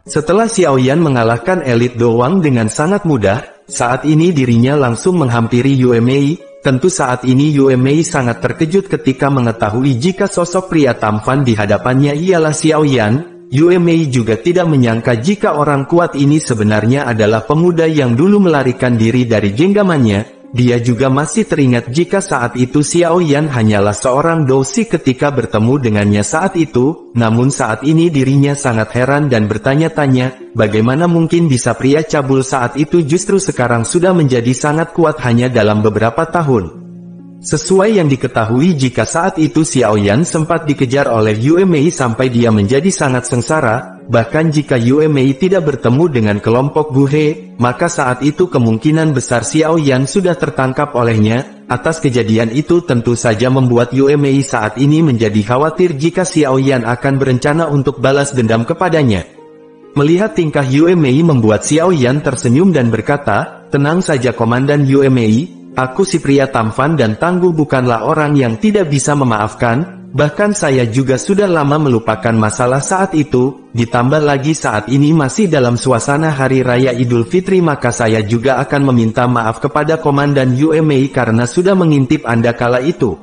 Setelah Xiao Yan mengalahkan elit Dowang dengan sangat mudah, saat ini dirinya langsung menghampiri Yue Mei. Tentu saat ini Yue Mei sangat terkejut ketika mengetahui jika sosok pria tampan di hadapannya ialah Xiao Yan. Yue Mei juga tidak menyangka jika orang kuat ini sebenarnya adalah pemuda yang dulu melarikan diri dari genggamannya. Dia juga masih teringat jika saat itu Xiao Yan hanyalah seorang dosi ketika bertemu dengannya saat itu. Namun saat ini dirinya sangat heran dan bertanya-tanya, bagaimana mungkin bisa pria cabul saat itu justru sekarang sudah menjadi sangat kuat hanya dalam beberapa tahun. Sesuai yang diketahui jika saat itu Xiao Yan sempat dikejar oleh Yue Mei sampai dia menjadi sangat sengsara, bahkan jika Yue Mei tidak bertemu dengan kelompok Gu He, maka saat itu kemungkinan besar Xiao Yan sudah tertangkap olehnya. Atas kejadian itu tentu saja membuat Yue Mei saat ini menjadi khawatir jika Xiao Yan akan berencana untuk balas dendam kepadanya. Melihat tingkah Yue Mei membuat Xiao Yan tersenyum dan berkata, "Tenang saja Komandan Yue Mei. Aku si pria tampan dan tangguh bukanlah orang yang tidak bisa memaafkan, bahkan saya juga sudah lama melupakan masalah saat itu, ditambah lagi saat ini masih dalam suasana Hari Raya Idul Fitri maka saya juga akan meminta maaf kepada Komandan Yue Mei karena sudah mengintip Anda kala itu."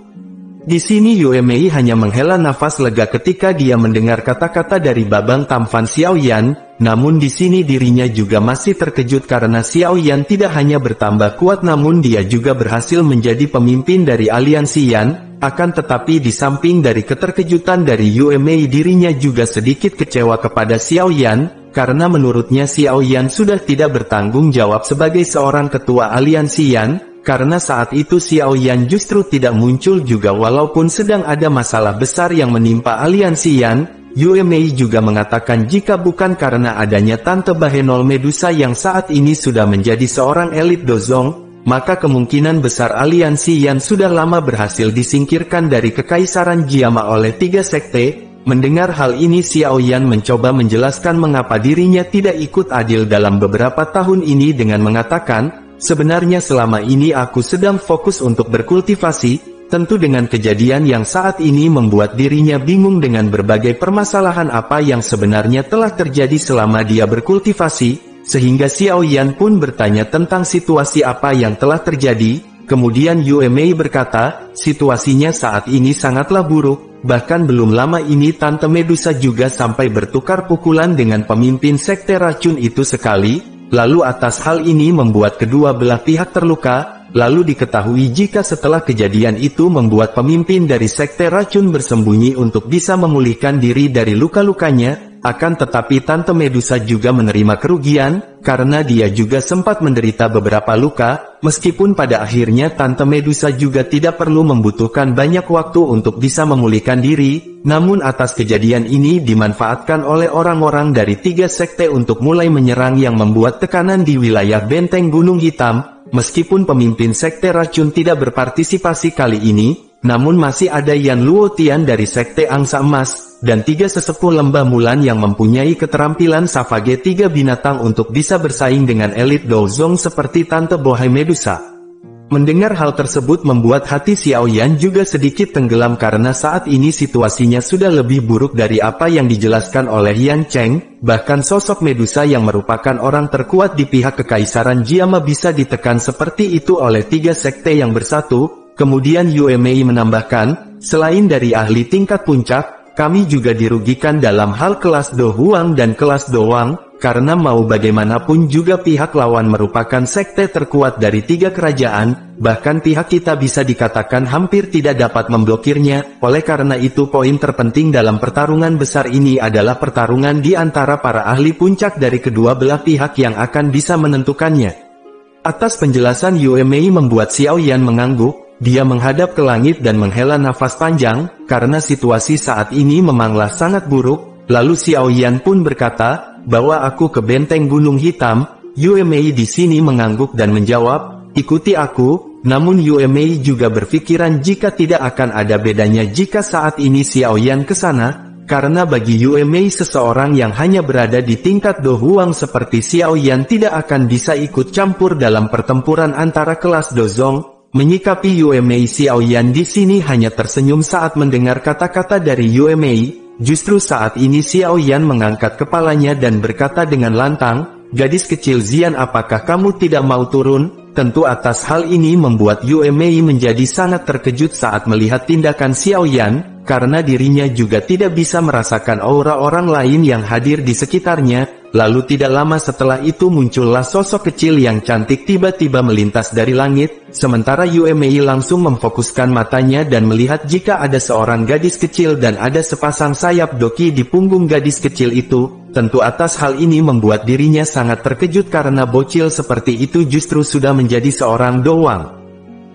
Di sini Yue Mei hanya menghela nafas lega ketika dia mendengar kata-kata dari babang tampan Xiao Yan, namun di sini dirinya juga masih terkejut karena Xiao Yan tidak hanya bertambah kuat namun dia juga berhasil menjadi pemimpin dari aliansi Yan. Akan tetapi di samping dari keterkejutan dari Yue Mei dirinya juga sedikit kecewa kepada Xiao Yan, karena menurutnya Xiao Yan sudah tidak bertanggung jawab sebagai seorang ketua aliansi Yan. Karena saat itu Xiao Yan justru tidak muncul juga walaupun sedang ada masalah besar yang menimpa aliansi Yan. Yue Mei juga mengatakan jika bukan karena adanya Tante Bahenol Medusa yang saat ini sudah menjadi seorang elit Dozong, maka kemungkinan besar aliansi Yan sudah lama berhasil disingkirkan dari kekaisaran Jiama oleh 3 sekte. Mendengar hal ini Xiao Yan mencoba menjelaskan mengapa dirinya tidak ikut adil dalam beberapa tahun ini dengan mengatakan, "Sebenarnya selama ini aku sedang fokus untuk berkultivasi." Tentu dengan kejadian yang saat ini membuat dirinya bingung dengan berbagai permasalahan apa yang sebenarnya telah terjadi selama dia berkultivasi, sehingga Xiao Yan pun bertanya tentang situasi apa yang telah terjadi. Kemudian Yue Mei berkata, "Situasinya saat ini sangatlah buruk, bahkan belum lama ini Tante Medusa juga sampai bertukar pukulan dengan pemimpin sekte racun itu sekali. Lalu atas hal ini membuat kedua belah pihak terluka." Lalu diketahui jika setelah kejadian itu membuat pemimpin dari sekte racun bersembunyi untuk bisa memulihkan diri dari luka-lukanya, akan tetapi Tante Medusa juga menerima kerugian, karena dia juga sempat menderita beberapa luka, meskipun pada akhirnya Tante Medusa juga tidak perlu membutuhkan banyak waktu untuk bisa memulihkan diri, namun atas kejadian ini dimanfaatkan oleh orang-orang dari 3 sekte untuk mulai menyerang yang membuat tekanan di wilayah benteng Gunung Hitam. Meskipun pemimpin sekte racun tidak berpartisipasi kali ini, namun masih ada Yan Luotian dari sekte Angsa Emas, dan 3 sesepuh lembah Mulan yang mempunyai keterampilan Savage 3 binatang untuk bisa bersaing dengan elit Dozong seperti Tante Bohai Medusa. Mendengar hal tersebut membuat hati Xiao Yan juga sedikit tenggelam karena saat ini situasinya sudah lebih buruk dari apa yang dijelaskan oleh Yan Cheng, bahkan sosok Medusa yang merupakan orang terkuat di pihak Kekaisaran Jiama bisa ditekan seperti itu oleh 3 sekte yang bersatu. Kemudian Yue Mei menambahkan, "Selain dari ahli tingkat puncak, kami juga dirugikan dalam hal kelas Do Huang dan kelas Do Wang. Karena mau bagaimanapun juga pihak lawan merupakan sekte terkuat dari 3 kerajaan, bahkan pihak kita bisa dikatakan hampir tidak dapat memblokirnya. Oleh karena itu poin terpenting dalam pertarungan besar ini adalah pertarungan di antara para ahli puncak dari kedua belah pihak yang akan bisa menentukannya." Atas penjelasan Yue Mei membuat Xiao Yan mengangguk, dia menghadap ke langit dan menghela nafas panjang, karena situasi saat ini memanglah sangat buruk. Lalu Xiao Yan pun berkata, "Bawa aku ke benteng Gunung Hitam." Yue Mei di sini mengangguk dan menjawab, "Ikuti aku." Namun Yue Mei juga berpikiran jika tidak akan ada bedanya jika saat ini Xiao Yan ke sana, karena bagi Yue Mei seseorang yang hanya berada di tingkat Do Huang seperti Xiao Yan tidak akan bisa ikut campur dalam pertempuran antara kelas Dozong. Menyikapi Yue Mei, Xiao Yan di sini hanya tersenyum saat mendengar kata-kata dari Yue Mei. Justru saat ini Xiao Yan mengangkat kepalanya dan berkata dengan lantang, "Gadis kecil Xian, apakah kamu tidak mau turun?" Tentu atas hal ini membuat Yue Mei menjadi sangat terkejut saat melihat tindakan Xiao Yan, karena dirinya juga tidak bisa merasakan aura orang lain yang hadir di sekitarnya. Lalu tidak lama setelah itu muncullah sosok kecil yang cantik tiba-tiba melintas dari langit, sementara Yue Mei langsung memfokuskan matanya dan melihat jika ada seorang gadis kecil dan ada sepasang sayap doki di punggung gadis kecil itu. Tentu atas hal ini membuat dirinya sangat terkejut karena bocil seperti itu justru sudah menjadi seorang doang.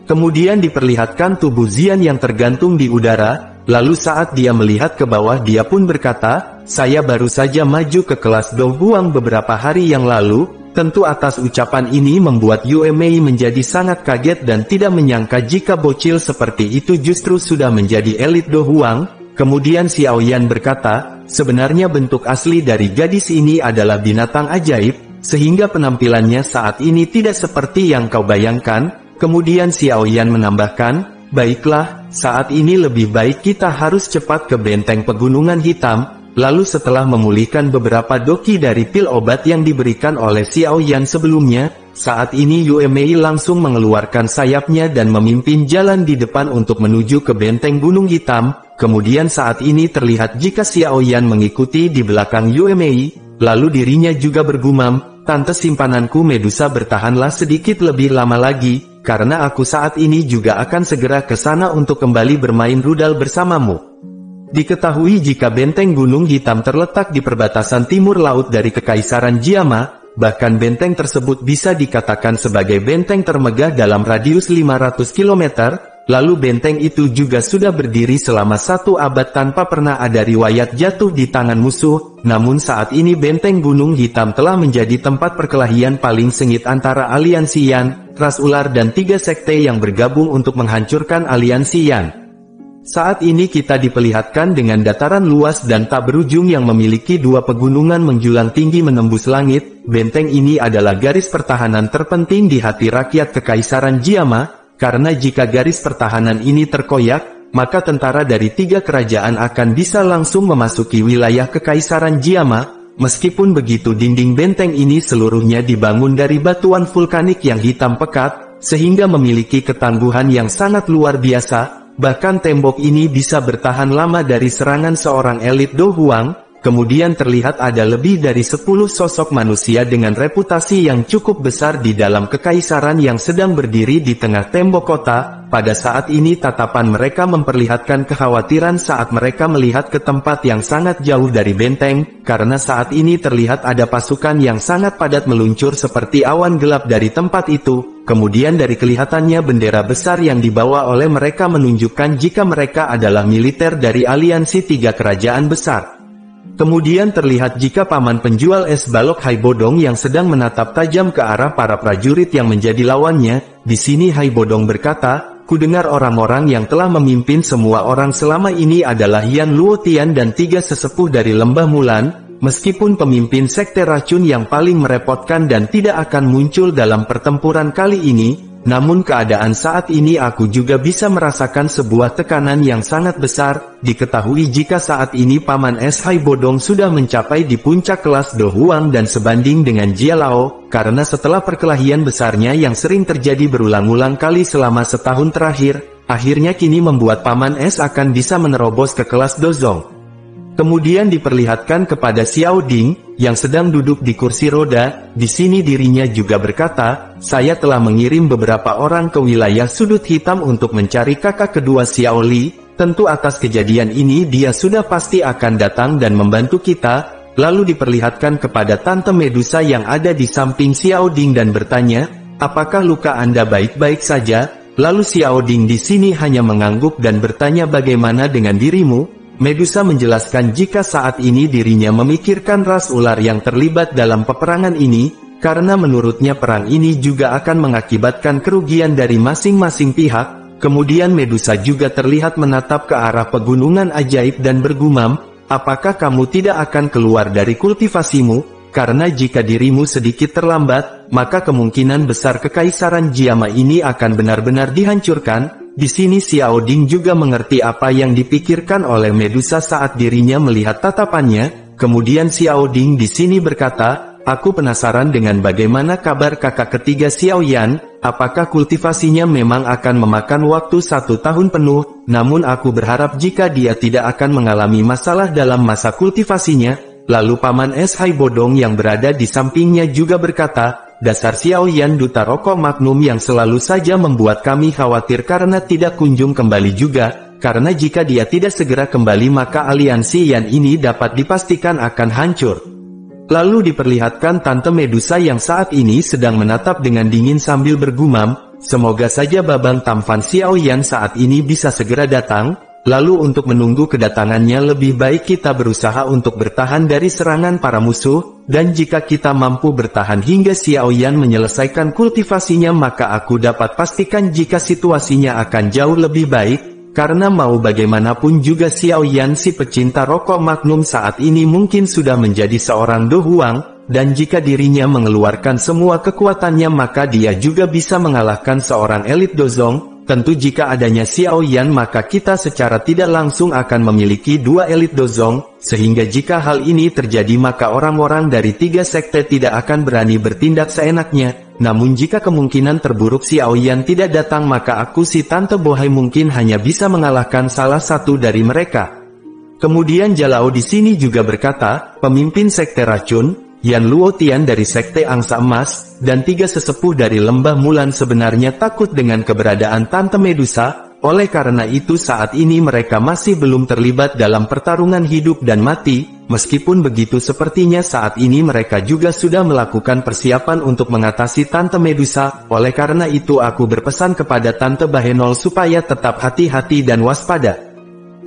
Kemudian diperlihatkan tubuh Xian yang tergantung di udara, lalu saat dia melihat ke bawah dia pun berkata, "Saya baru saja maju ke kelas Dohuang beberapa hari yang lalu." Tentu atas ucapan ini membuat Yue Mei menjadi sangat kaget dan tidak menyangka jika bocil seperti itu justru sudah menjadi elit Dohuang. Kemudian Xiao Yan berkata, "Sebenarnya bentuk asli dari gadis ini adalah binatang ajaib, sehingga penampilannya saat ini tidak seperti yang kau bayangkan." Kemudian Xiao Yan menambahkan, "Baiklah, saat ini lebih baik kita harus cepat ke benteng Pegunungan Hitam." Lalu setelah memulihkan beberapa doki dari pil obat yang diberikan oleh Xiao Yan sebelumnya, saat ini Yue Mei langsung mengeluarkan sayapnya dan memimpin jalan di depan untuk menuju ke benteng Gunung Hitam. Kemudian saat ini terlihat jika Xiao Yan mengikuti di belakang Yue Mei, lalu dirinya juga bergumam, "Tante simpananku Medusa, bertahanlah sedikit lebih lama lagi, karena aku saat ini juga akan segera ke sana untuk kembali bermain rudal bersamamu." Diketahui jika benteng Gunung Hitam terletak di perbatasan timur laut dari Kekaisaran Jiama, bahkan benteng tersebut bisa dikatakan sebagai benteng termegah dalam radius 500 km, lalu benteng itu juga sudah berdiri selama 1 abad tanpa pernah ada riwayat jatuh di tangan musuh. Namun saat ini benteng Gunung Hitam telah menjadi tempat perkelahian paling sengit antara aliansi Yan, ras ular dan 3 sekte yang bergabung untuk menghancurkan aliansi Yan. Saat ini kita diperlihatkan dengan dataran luas dan tak berujung yang memiliki 2 pegunungan menjulang tinggi menembus langit. Benteng ini adalah garis pertahanan terpenting di hati rakyat Kekaisaran Jiama, karena jika garis pertahanan ini terkoyak, maka tentara dari 3 kerajaan akan bisa langsung memasuki wilayah Kekaisaran Jiama. Meskipun begitu, dinding benteng ini seluruhnya dibangun dari batuan vulkanik yang hitam pekat, sehingga memiliki ketangguhan yang sangat luar biasa. Bahkan tembok ini bisa bertahan lama dari serangan seorang elit Dohuang. Kemudian terlihat ada lebih dari 10 sosok manusia dengan reputasi yang cukup besar di dalam kekaisaran yang sedang berdiri di tengah tembok kota. Pada saat ini tatapan mereka memperlihatkan kekhawatiran saat mereka melihat ke tempat yang sangat jauh dari benteng, karena saat ini terlihat ada pasukan yang sangat padat meluncur seperti awan gelap dari tempat itu. Kemudian dari kelihatannya bendera besar yang dibawa oleh mereka menunjukkan jika mereka adalah militer dari aliansi 3 kerajaan besar. Kemudian terlihat jika paman penjual es balok Hai Bodong yang sedang menatap tajam ke arah para prajurit yang menjadi lawannya. Di sini Hai Bodong berkata, "Kudengar orang-orang yang telah memimpin semua orang selama ini adalah Yan Luotian dan 3 sesepuh dari Lembah Mulan. Meskipun pemimpin sekte racun yang paling merepotkan dan tidak akan muncul dalam pertempuran kali ini, namun keadaan saat ini aku juga bisa merasakan sebuah tekanan yang sangat besar." Diketahui jika saat ini paman es Hai Bodong sudah mencapai di puncak kelas Dohuang dan sebanding dengan Jialao, karena setelah perkelahian besarnya yang sering terjadi berulang-ulang kali selama setahun terakhir, akhirnya kini membuat paman es akan bisa menerobos ke kelas Dozong. Kemudian diperlihatkan kepada Xiao Ding, yang sedang duduk di kursi roda. Di sini dirinya juga berkata, "Saya telah mengirim beberapa orang ke wilayah sudut hitam untuk mencari kakak kedua Xiao Li. Tentu atas kejadian ini dia sudah pasti akan datang dan membantu kita." Lalu diperlihatkan kepada Tante Medusa yang ada di samping Xiao Ding dan bertanya, "Apakah luka Anda baik-baik saja?" Lalu Xiao Ding di sini hanya mengangguk dan bertanya, "Bagaimana dengan dirimu?" Medusa menjelaskan jika saat ini dirinya memikirkan ras ular yang terlibat dalam peperangan ini, karena menurutnya perang ini juga akan mengakibatkan kerugian dari masing-masing pihak. Kemudian Medusa juga terlihat menatap ke arah pegunungan ajaib dan bergumam, "Apakah kamu tidak akan keluar dari kultivasimu? Karena jika dirimu sedikit terlambat, maka kemungkinan besar Kekaisaran Jiama ini akan benar-benar dihancurkan." Di sini Xiao Ding juga mengerti apa yang dipikirkan oleh Medusa saat dirinya melihat tatapannya. Kemudian Xiao Ding di sini berkata, aku penasaran dengan bagaimana kabar kakak ketiga Xiao Yan, apakah kultivasinya memang akan memakan waktu 1 tahun penuh, namun aku berharap jika dia tidak akan mengalami masalah dalam masa kultivasinya. Lalu Paman Es Hai Bodong yang berada di sampingnya juga berkata, dasar Xiao Yan duta rokok Magnum yang selalu saja membuat kami khawatir karena tidak kunjung kembali juga, karena jika dia tidak segera kembali maka aliansi Yan ini dapat dipastikan akan hancur. Lalu diperlihatkan Tante Medusa yang saat ini sedang menatap dengan dingin sambil bergumam, semoga saja Babang Tampan Xiao Yan saat ini bisa segera datang. Lalu untuk menunggu kedatangannya lebih baik kita berusaha untuk bertahan dari serangan para musuh, dan jika kita mampu bertahan hingga Xiao Yan menyelesaikan kultivasinya maka aku dapat pastikan jika situasinya akan jauh lebih baik, karena mau bagaimanapun juga Xiao Yan si pecinta rokok Magnum saat ini mungkin sudah menjadi seorang Do Huang, dan jika dirinya mengeluarkan semua kekuatannya maka dia juga bisa mengalahkan seorang elit Dozong. Tentu jika adanya Xiao Yan maka kita secara tidak langsung akan memiliki 2 elit Dozong, sehingga jika hal ini terjadi maka orang-orang dari 3 sekte tidak akan berani bertindak seenaknya. Namun jika kemungkinan terburuk Xiao Yan tidak datang maka aku si Tante Bohai mungkin hanya bisa mengalahkan salah satu dari mereka. Kemudian Jalao di sini juga berkata, pemimpin sekte racun, Yan Luotian dari Sekte Angsa Emas, dan 3 sesepuh dari Lembah Mulan sebenarnya takut dengan keberadaan Tante Medusa, oleh karena itu saat ini mereka masih belum terlibat dalam pertarungan hidup dan mati, meskipun begitu sepertinya saat ini mereka juga sudah melakukan persiapan untuk mengatasi Tante Medusa, oleh karena itu aku berpesan kepada Tante Bahenol supaya tetap hati-hati dan waspada.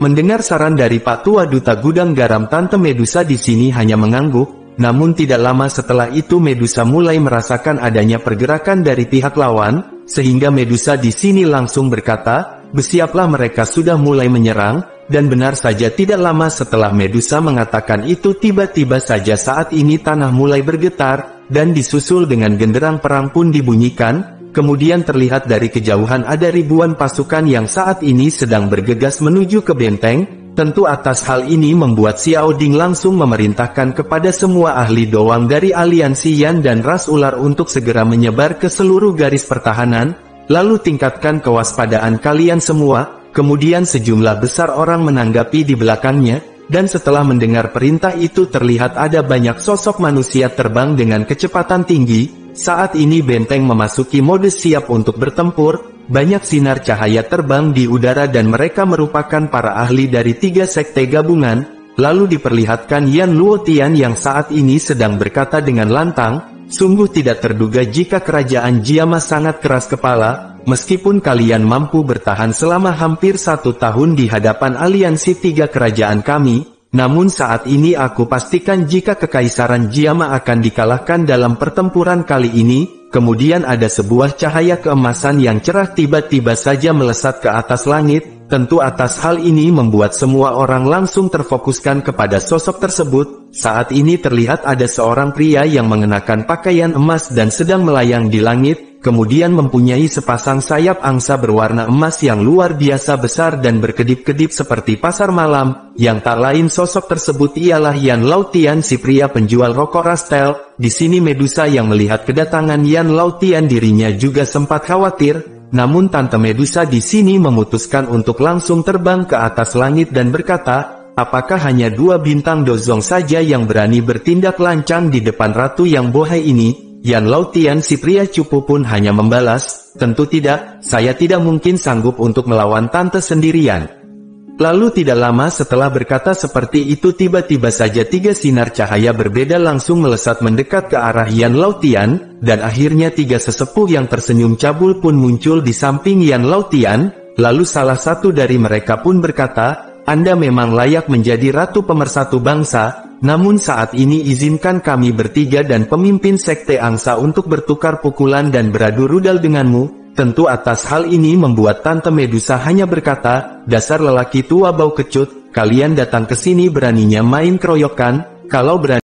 Mendengar saran dari Pak Tua Duta Gudang Garam Tante Medusa di sini hanya mengangguk. Namun tidak lama setelah itu Medusa mulai merasakan adanya pergerakan dari pihak lawan, sehingga Medusa di sini langsung berkata, bersiaplah mereka sudah mulai menyerang, dan benar saja tidak lama setelah Medusa mengatakan itu tiba-tiba saja saat ini tanah mulai bergetar, dan disusul dengan genderang perang pun dibunyikan, kemudian terlihat dari kejauhan ada ribuan pasukan yang saat ini sedang bergegas menuju ke benteng. Tentu atas hal ini membuat Xiao Ding langsung memerintahkan kepada semua ahli doang dari aliansi Yan dan ras ular untuk segera menyebar ke seluruh garis pertahanan, lalu tingkatkan kewaspadaan kalian semua. Kemudian sejumlah besar orang menanggapi di belakangnya, dan setelah mendengar perintah itu terlihat ada banyak sosok manusia terbang dengan kecepatan tinggi. Saat ini benteng memasuki mode siap untuk bertempur. Banyak sinar cahaya terbang di udara dan mereka merupakan para ahli dari 3 sekte gabungan. Lalu diperlihatkan Yan Luotian yang saat ini sedang berkata dengan lantang, sungguh tidak terduga jika kerajaan Jiama sangat keras kepala, meskipun kalian mampu bertahan selama hampir 1 tahun di hadapan aliansi 3 kerajaan kami, namun saat ini aku pastikan jika kekaisaran Jiama akan dikalahkan dalam pertempuran kali ini. Kemudian ada sebuah cahaya keemasan yang cerah tiba-tiba saja melesat ke atas langit. Tentu atas hal ini membuat semua orang langsung terfokuskan kepada sosok tersebut. Saat ini terlihat ada seorang pria yang mengenakan pakaian emas dan sedang melayang di langit, kemudian mempunyai sepasang sayap angsa berwarna emas yang luar biasa besar dan berkedip-kedip seperti pasar malam. Yang tak lain sosok tersebut ialah Yan Laotian si pria penjual rokok Rastel. Di sini Medusa yang melihat kedatangan Yan Laotian dirinya juga sempat khawatir, namun Tante Medusa di sini memutuskan untuk langsung terbang ke atas langit dan berkata, apakah hanya 2 bintang Dozong saja yang berani bertindak lancang di depan Ratu yang bohai ini? Yan Laotian si pria cupu pun hanya membalas, tentu tidak, saya tidak mungkin sanggup untuk melawan Tante sendirian. Lalu tidak lama setelah berkata seperti itu tiba-tiba saja 3 sinar cahaya berbeda langsung melesat mendekat ke arah Yan Laotian, dan akhirnya 3 sesepuh yang tersenyum cabul pun muncul di samping Yan Laotian. Lalu salah satu dari mereka pun berkata, Anda memang layak menjadi ratu pemersatu bangsa, namun saat ini izinkan kami bertiga dan pemimpin sekte angsa untuk bertukar pukulan dan beradu rudal denganmu. Tentu atas hal ini membuat Tante Medusa hanya berkata, dasar lelaki tua bau kecut, kalian datang ke sini beraninya main keroyokan, kalau berani